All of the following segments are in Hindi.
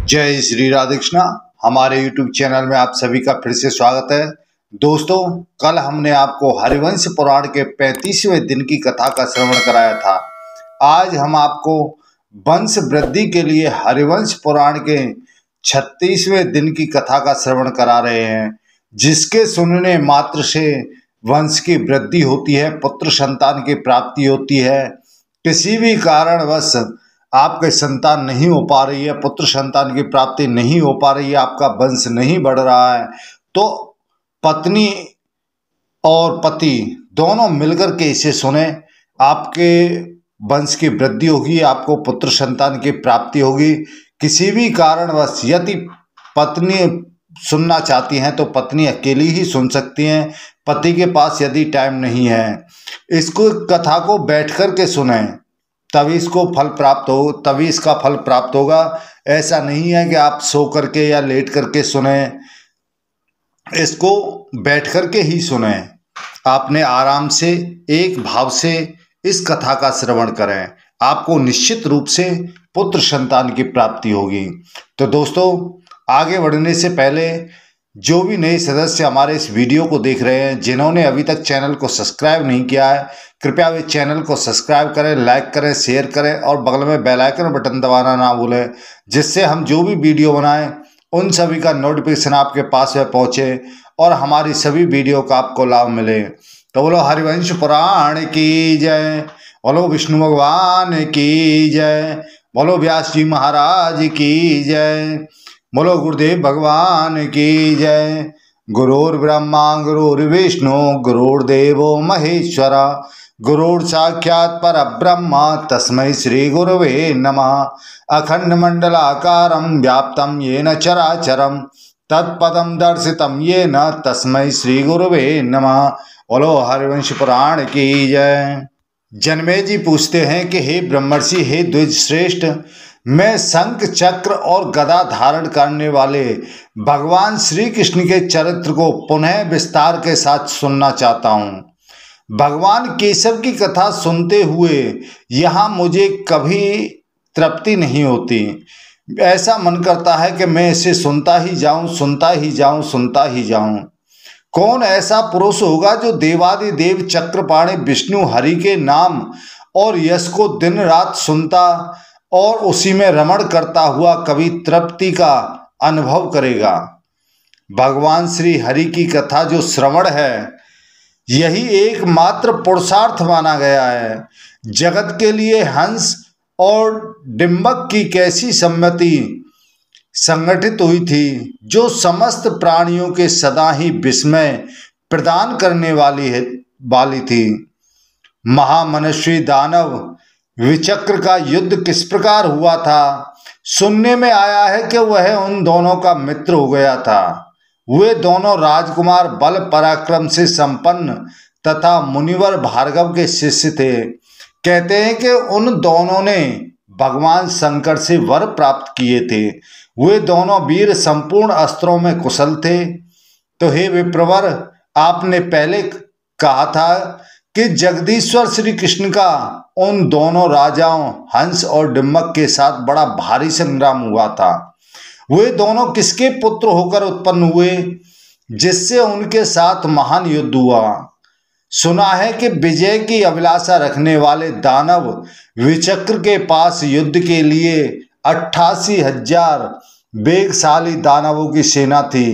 जय श्री राधे कृष्णा। हमारे YouTube चैनल में आप सभी का फिर से स्वागत है। दोस्तों, कल हमने आपको हरिवंश पुराण के 35वें दिन की कथा का श्रवण कराया था। आज हम आपको वंश वृद्धि के लिए हरिवंश पुराण के 36वें दिन की कथा का श्रवण करा रहे हैं, जिसके सुनने मात्र से वंश की वृद्धि होती है, पुत्र संतान की प्राप्ति होती है। किसी भी कारणवश आपके संतान नहीं हो पा रही है, पुत्र संतान की प्राप्ति नहीं हो पा रही है, आपका वंश नहीं बढ़ रहा है, तो पत्नी और पति दोनों मिलकर के इसे सुने। आपके वंश की वृद्धि होगी, आपको पुत्र संतान की प्राप्ति होगी। किसी भी कारणवश यदि पत्नी सुनना चाहती हैं तो पत्नी अकेली ही सुन सकती हैं, पति के पास यदि टाइम नहीं है। इसको कथा को बैठ कर के सुने, तभी इसको फल प्राप्त हो, तभी इसका फल प्राप्त होगा। ऐसा नहीं है कि आप सो करके या लेट करके सुने, इसको बैठ करके ही सुने। आपने आराम से एक भाव से इस कथा का श्रवण करें, आपको निश्चित रूप से पुत्र संतान की प्राप्ति होगी। तो दोस्तों, आगे बढ़ने से पहले जो भी नए सदस्य हमारे इस वीडियो को देख रहे हैं, जिन्होंने अभी तक चैनल को सब्सक्राइब नहीं किया है, कृपया वे चैनल को सब्सक्राइब करें, लाइक करें, शेयर करें और बगल में बेल आइकन बटन दबाना ना भूलें, जिससे हम जो भी वीडियो बनाएं उन सभी का नोटिफिकेशन आपके पास में पहुंचे और हमारी सभी वीडियो का आपको लाभ मिले। तो बोलो हरिवंश पुराण की जय, बोलो विष्णु भगवान की जय, बोलो व्यास जी महाराज की जय, बोलो गुरुदेव भगवान की जय। गुरुर्ब्रह्मा गुरुर्विष्णु गुरुर्देवो महेश्वरा, गुरुर् साक्षात् परब्रह्म तस्मै श्री गुरवे नमः। अखंड मंडलाकारं व्याप्तं येन चराचरं तत्पदं दर्शितं येन तस्मै श्री गुरवे नमः। बोलो हरिवंश पुराण की जय। जनमेजय जी पूछते हैं कि हे ब्रह्मर्षि, हे द्विज श्रेष्ठ, मैं शंख चक्र और गदा धारण करने वाले भगवान श्री कृष्ण के चरित्र को पुनः विस्तार के साथ सुनना चाहता हूँ। भगवान केशव की कथा सुनते हुए यहाँ मुझे कभी तृप्ति नहीं होती। ऐसा मन करता है कि मैं इसे सुनता ही जाऊं, सुनता ही जाऊं, सुनता ही जाऊं। कौन ऐसा पुरुष होगा जो देवादिदेव चक्रपाणि विष्णु हरि के नाम और यश को दिन रात सुनता और उसी में रमण करता हुआ कभी तृप्ति का अनुभव करेगा। भगवान श्री हरि की कथा जो श्रवण है, यही एकमात्र पुरुषार्थ माना गया है। जगत के लिए हंस और डिम्बक की कैसी सम्मति संगठित हुई थी, जो समस्त प्राणियों के सदा ही विस्मय प्रदान करने वाली थी। महामनुष्य दानव विचक्र का युद्ध किस प्रकार हुआ था, सुनने में आया है कि वह उन दोनों का मित्र हो गया था। वे दोनों राजकुमार बल पराक्रम से संपन्न तथा मुनिवर भार्गव के शिष्य थे। कहते हैं कि उन दोनों ने भगवान शंकर से वर प्राप्त किए थे। वे दोनों वीर संपूर्ण अस्त्रों में कुशल थे। तो हे विप्रवर, आपने पहले कहा था कि जगदीश्वर श्री कृष्ण का उन दोनों राजाओं हंस और डिम्बक के साथ बड़ा भारी संग्राम हुआ था। वे दोनों किसके पुत्र होकर उत्पन्न हुए, जिससे उनके साथ महान युद्ध हुआ। सुना है कि विजय की अभिलाषा रखने वाले दानव विचक्र के पास युद्ध के लिए 88,000 वेगशाली दानवों की सेना थी।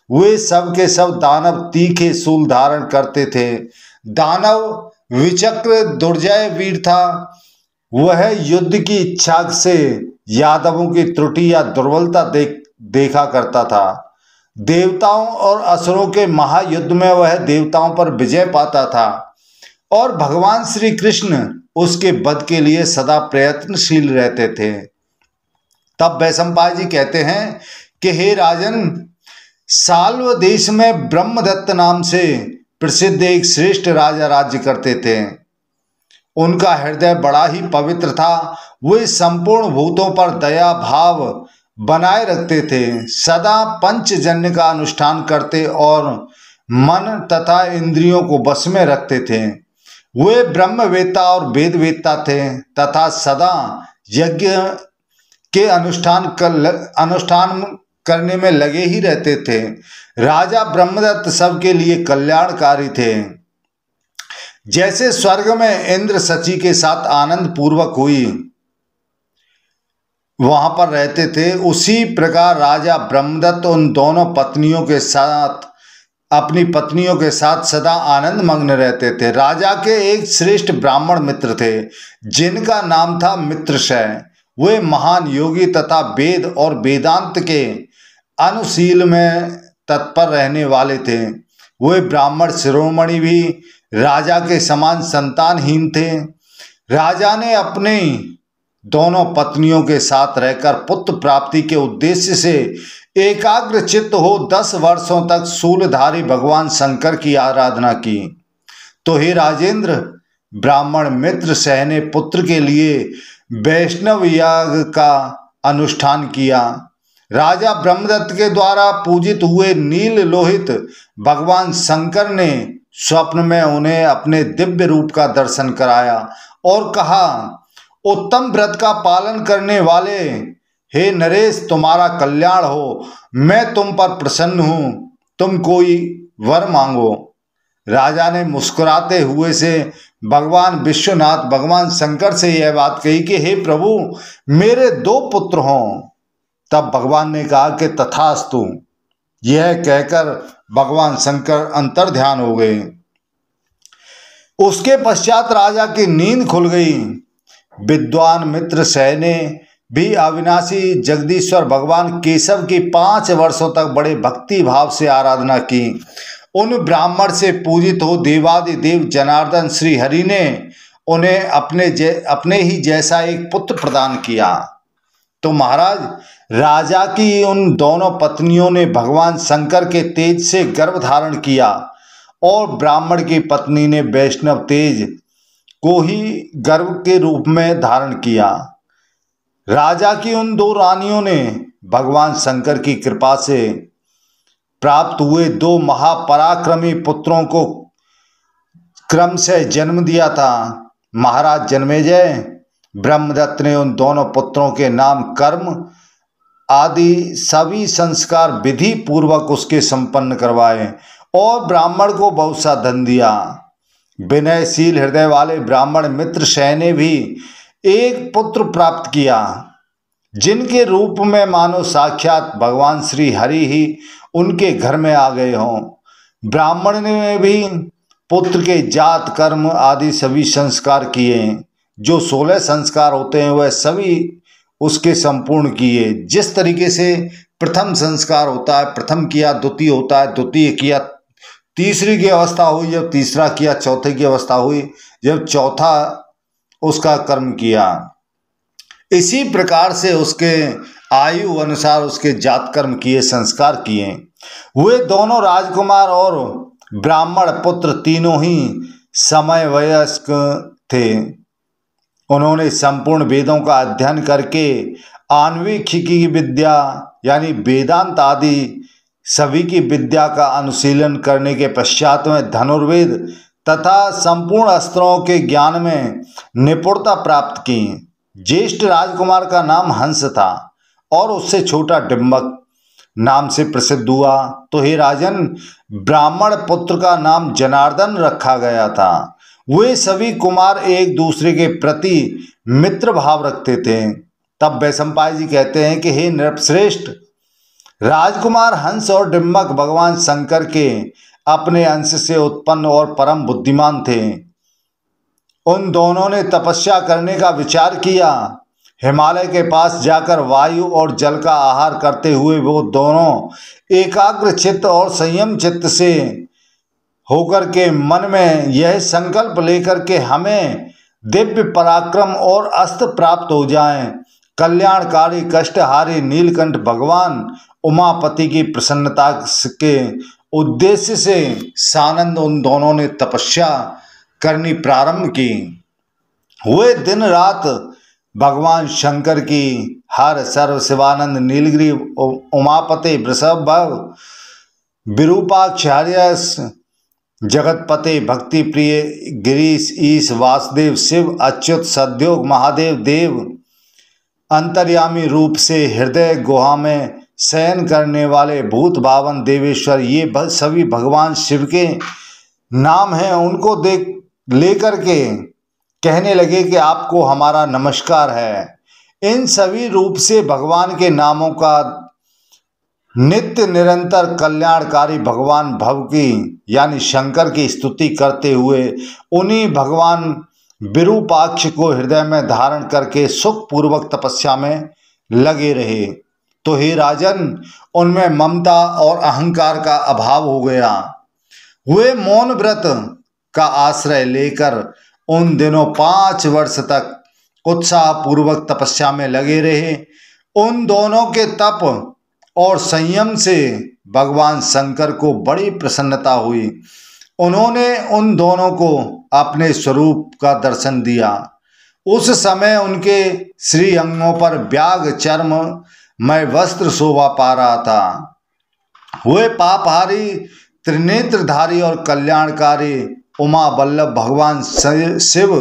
वे सब के सब दानव तीखे शूल धारण करते थे। दानव विचक्र दुर्जय वीर था। वह युद्ध की इच्छा से यादवों की त्रुटि या दुर्बलता देखा करता था। देवताओं और असुरों के महायुद्ध में वह देवताओं पर विजय पाता था और भगवान श्री कृष्ण उसके वध के लिए सदा प्रयत्नशील रहते थे। तब वैशंपायन जी कहते हैं कि हे राजन, साल्व देश में ब्रह्मदत्त नाम से प्रसिद्ध एक श्रेष्ठ राजा राज्य करते थे। उनका हृदय बड़ा ही पवित्र था। वे संपूर्ण भूतों पर दया भाव बनाए रखते थे, सदा पंचजन्य का अनुष्ठान करते और मन तथा इंद्रियों को वश में रखते थे। वे ब्रह्मवेत्ता और वेदवेत्ता थे तथा सदा यज्ञ के अनुष्ठान करने में लगे ही रहते थे। राजा ब्रह्मदत्त सबके लिए कल्याणकारी थे। जैसे स्वर्ग में इंद्र सची के साथ आनंद पूर्वक हुई वहां पर रहते थे, उसी प्रकार राजा ब्रह्मदत्त उन दोनों पत्नियों के साथ अपनी पत्नियों के साथ सदा आनंद मग्न रहते थे। राजा के एक श्रेष्ठ ब्राह्मण मित्र थे जिनका नाम था मित्रशय। वे महान योगी तथा वेद और वेदांत के अनुशील में तत्पर रहने वाले थे। वे ब्राह्मण शिरोमणि भी राजा के समान संतानहीन थे। राजा ने अपने दोनों पत्नियों के साथ रहकर पुत्र प्राप्ति के उद्देश्य से एकाग्र चित्त हो 10 वर्षों तक शूलधारी भगवान शंकर की आराधना की। तो हे राजेंद्र, ब्राह्मण मित्र शय ने पुत्र के लिए वैष्णव याग का अनुष्ठान किया। राजा ब्रह्मदत्त के द्वारा पूजित हुए नील लोहित भगवान शंकर ने स्वप्न में उन्हें अपने दिव्य रूप का दर्शन कराया और कहा, उत्तम व्रत का पालन करने वाले हे नरेश, तुम्हारा कल्याण हो। मैं तुम पर प्रसन्न हूं, तुम कोई वर मांगो। राजा ने मुस्कुराते हुए से भगवान विश्वनाथ भगवान शंकर से यह बात कही कि हे प्रभु, मेरे 2 पुत्र हों। तब भगवान ने कहा कि तथास्तु। यह कहकर भगवान शंकर अंतर्ध्यान हो गए। उसके पश्चात राजा की नींद खुल गई। विद्वान मित्र शय ने भी अविनाशी जगदीश्वर भगवान केशव की 5 वर्षों तक बड़े भक्ति भाव से आराधना की। उन ब्राह्मण से पूजित हो देवादिदेव जनार्दन श्री हरि ने उन्हें अपने ही जैसा एक पुत्र प्रदान किया। तो महाराज, राजा की उन दोनों पत्नियों ने भगवान शंकर के तेज से गर्भ धारण किया और ब्राह्मण की पत्नी ने वैष्णव तेज को ही गर्भ के रूप में धारण किया। राजा की उन 2 रानियों ने भगवान शंकर की कृपा से प्राप्त हुए 2 महापराक्रमी पुत्रों को क्रम से जन्म दिया था। महाराज जन्मेजय, ब्रह्मदत्त ने उन दोनों पुत्रों के नाम कर्म आदि सभी संस्कार विधि पूर्वक उसके संपन्न करवाए और ब्राह्मण को बहुत सा धन दिया। विनयशील हृदय वाले ब्राह्मण मित्र शय ने भी एक पुत्र प्राप्त किया, जिनके रूप में मानो साक्षात भगवान श्री हरि ही उनके घर में आ गए हों। ब्राह्मण ने भी पुत्र के जात कर्म आदि सभी संस्कार किए। जो 16 संस्कार होते हैं वह सभी उसके संपूर्ण किए। जिस तरीके से प्रथम संस्कार होता है, प्रथम किया, द्वितीय होता है, द्वितीय किया, तीसरी की अवस्था हुई, जब तीसरा किया, चौथे की अवस्था हुई, जब चौथा उसका कर्म किया। इसी प्रकार से उसके आयु अनुसार उसके जात कर्म किए, संस्कार किए। वे दोनों राजकुमार और ब्राह्मण पुत्र तीनों ही समय वयस्क थे। उन्होंने संपूर्ण वेदों का अध्ययन करके आन्वीक्षिकी विद्या यानी वेदांत आदि सभी की विद्या का अनुशीलन करने के पश्चात में धनुर्वेद तथा संपूर्ण अस्त्रों के ज्ञान में निपुणता प्राप्त की। ज्येष्ठ राजकुमार का नाम हंस था और उससे छोटा डिम्बक नाम से प्रसिद्ध हुआ। तो हे राजन, ब्राह्मण पुत्र का नाम जनार्दन रखा गया था। वे सभी कुमार एक दूसरे के प्रति मित्र भाव रखते थे। तब वैशंपायन जी कहते हैं कि हे नृपश्रेष्ठ, राजकुमार हंस और डिम्बक भगवान शंकर के अपने अंश से उत्पन्न और परम बुद्धिमान थे। उन दोनों ने तपस्या करने का विचार किया। हिमालय के पास जाकर वायु और जल का आहार करते हुए वो दोनों एकाग्र चित्त और संयम चित्त से होकर के मन में यह संकल्प लेकर के हमें दिव्य पराक्रम और अस्त्र प्राप्त हो जाएं, कल्याणकारी कष्टहारी नीलकंठ भगवान उमापति की प्रसन्नता के उद्देश्य से सानंद उन दोनों ने तपस्या करनी प्रारंभ की। वे दिन रात भगवान शंकर की हर सर्व शिवानंद नीलगिरी उमापते वृषभ विरूपाक्ष हर्यस जगतपते भक्ति प्रिय गिरीश ईश वासुदेव शिव अच्युत सद्योग महादेव देव अंतर्यामी रूप से हृदय गुहा में शयन करने वाले भूत भावन देवेश्वर, ये सभी भगवान शिव के नाम हैं। उनको देख लेकर के कहने लगे कि आपको हमारा नमस्कार है। इन सभी रूप से भगवान के नामों का नित्य निरंतर कल्याणकारी भगवान भव की यानी शंकर की स्तुति करते हुए उन्हीं भगवान विरूपाक्ष को हृदय में धारण करके सुखपूर्वक तपस्या में लगे रहे। तो हे राजन, उनमें ममता और अहंकार का अभाव हो गया। वे मौन व्रत का आश्रय लेकर उन दिनों 5 वर्ष तक उत्साह पूर्वक तपस्या में लगे रहे। उन दोनों के तप और संयम से भगवान शंकर को बड़ी प्रसन्नता हुई। उन्होंने उन दोनों को अपने स्वरूप का दर्शन दिया। उस समय उनके श्री अंगों पर व्याघ चर्म में वस्त्र शोभा पा रहा था। वे पापहारी, त्रिनेत्रधारी और कल्याणकारी उमा वल्लभ भगवान शिव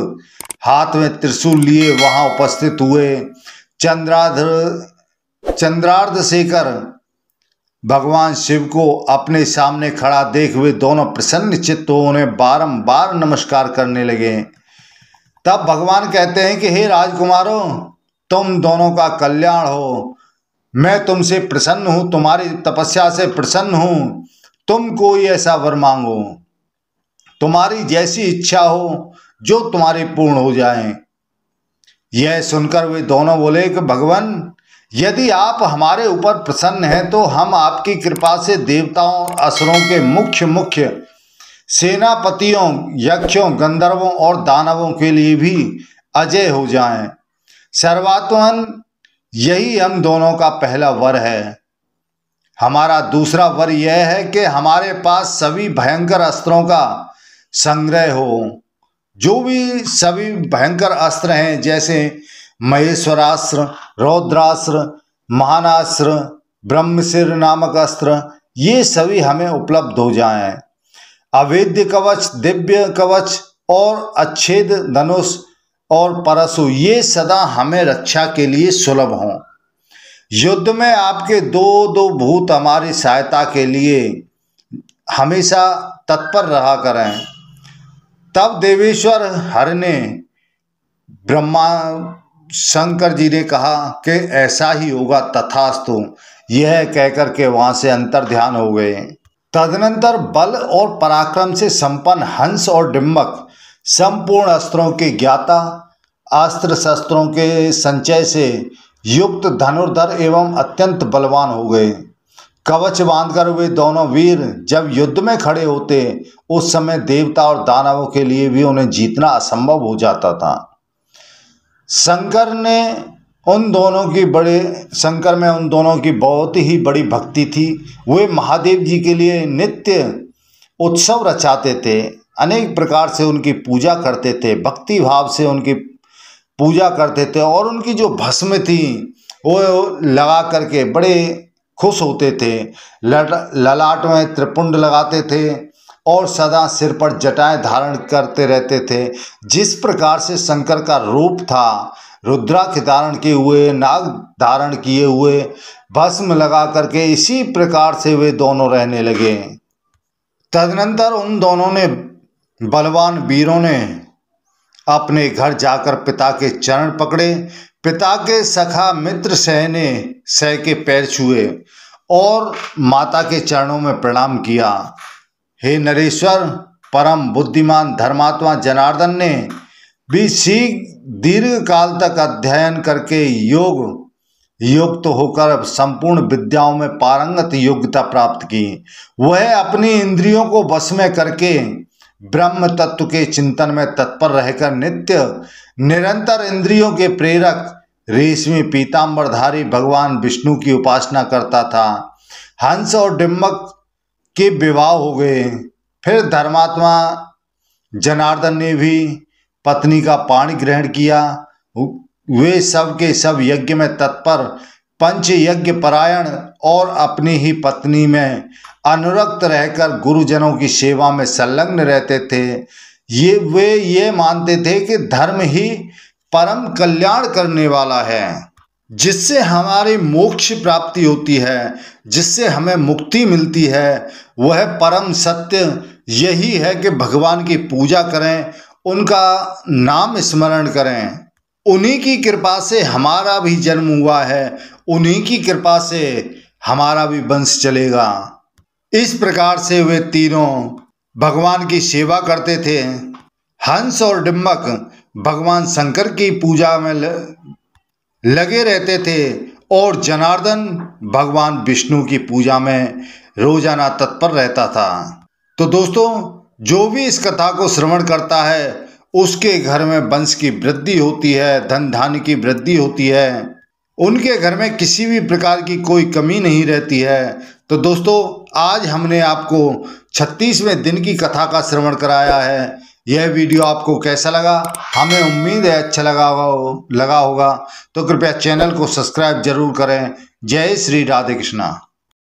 हाथ में त्रिशूल लिए वहां उपस्थित हुए। चंद्रार्ध शेखर भगवान शिव को अपने सामने खड़ा देख हुए दोनों प्रसन्न चित्त हो उन्हें बारंबार नमस्कार करने लगे। तब भगवान कहते हैं कि हे राजकुमारों, तुम दोनों का कल्याण हो। मैं तुमसे प्रसन्न हूँ, तुम्हारी तपस्या से प्रसन्न हूँ। तुम कोई ऐसा वर मांगो, तुम्हारी जैसी इच्छा हो, जो तुम्हारी पूर्ण हो जाए। यह सुनकर वे दोनों बोले कि भगवान, यदि आप हमारे ऊपर प्रसन्न हैं तो हम आपकी कृपा से देवताओं और असुरों के मुख्य सेनापतियों, यक्षों, गंधर्वों और दानवों के लिए भी अजय हो जाएं। सर्वात्मन, यही हम दोनों का पहला वर है। हमारा दूसरा वर यह है कि हमारे पास सभी भयंकर अस्त्रों का संग्रह हो। जो भी सभी भयंकर अस्त्र हैं, जैसे महेश्वरास्त्र, रौद्रास्त्र, महानास्त्र, ब्रह्मशिर नामक अस्त्र, ये सभी हमें उपलब्ध हो जाएं। अवेद्य कवच, दिव्य कवच और अच्छेद धनुष और परशु, ये सदा हमें रक्षा के लिए सुलभ हों। युद्ध में आपके दो भूत हमारी सहायता के लिए हमेशा तत्पर रहा करें। तब देवेश्वर हरि ने ब्रह्मा शंकर जी ने कहा कि ऐसा ही होगा, तथास्तु। यह कहकर के वहां से अंतर ध्यान हो गए। तदनंतर बल और पराक्रम से संपन्न हंस और डिम्बक संपूर्ण अस्त्रों के ज्ञाता, अस्त्र शस्त्रों के संचय से युक्त धनुर्धर एवं अत्यंत बलवान हो गए। कवच बांधकर वे दोनों वीर जब युद्ध में खड़े होते, उस समय देवता और दानवों के लिए भी उन्हें जीतना असंभव हो जाता था। शंकर में उन दोनों की बहुत ही बड़ी भक्ति थी। वे महादेव जी के लिए नित्य उत्सव रचाते थे, अनेक प्रकार से उनकी पूजा करते थे, भक्ति भाव से उनकी पूजा करते थे और उनकी जो भस्म थी वो लगा करके बड़े खुश होते थे। ललाट में त्रिपुंड लगाते थे और सदा सिर पर जटाएं धारण करते रहते थे। जिस प्रकार से शंकर का रूप था, रुद्राक्ष धारण किए हुए, नाग धारण किए हुए, भस्म लगा करके, इसी प्रकार से वे दोनों रहने लगे। तदनंतर उन दोनों ने, बलवान वीरों ने अपने घर जाकर पिता के चरण पकड़े। पिता के सखा मित्र सह के पैर छुए और माता के चरणों में प्रणाम किया। हे नरेश्वर, परम बुद्धिमान धर्मात्मा जनार्दन ने भी दीर्घ काल तक अध्ययन करके युक्त होकर संपूर्ण विद्याओं में पारंगत योग्यता प्राप्त की। वह अपनी इंद्रियों को वश में करके ब्रह्म तत्व के चिंतन में तत्पर रहकर नित्य निरंतर इंद्रियों के प्रेरक रेशमी पीताम्बरधारी भगवान विष्णु की उपासना करता था। हंस और डिम्बक के विवाह हो गए। फिर धर्मात्मा जनार्दन ने भी पत्नी का पाणी ग्रहण किया। वे सब के सब यज्ञ में तत्पर, पंच यज्ञ परायण और अपनी ही पत्नी में अनुरक्त रहकर गुरुजनों की सेवा में संलग्न रहते थे। ये मानते थे कि धर्म ही परम कल्याण करने वाला है। जिससे हमारी मोक्ष प्राप्ति होती है, जिससे हमें मुक्ति मिलती है, वह परम सत्य यही है कि भगवान की पूजा करें, उनका नाम स्मरण करें। उन्हीं की कृपा से हमारा भी जन्म हुआ है, उन्हीं की कृपा से हमारा भी वंश चलेगा। इस प्रकार से वे तीनों भगवान की सेवा करते थे। हंस और डिम्बक भगवान शंकर की पूजा में लगे रहते थे और जनार्दन भगवान विष्णु की पूजा में रोजाना तत्पर रहता था। तो दोस्तों, जो भी इस कथा को श्रवण करता है उसके घर में वंश की वृद्धि होती है, धन धान्य की वृद्धि होती है, उनके घर में किसी भी प्रकार की कोई कमी नहीं रहती है। तो दोस्तों, आज हमने आपको 36वें दिन की कथा का श्रवण कराया है। यह वीडियो आपको कैसा लगा? हमें उम्मीद है अच्छा लगा होगा। तो कृपया चैनल को सब्सक्राइब जरूर करें। जय श्री राधे कृष्णा।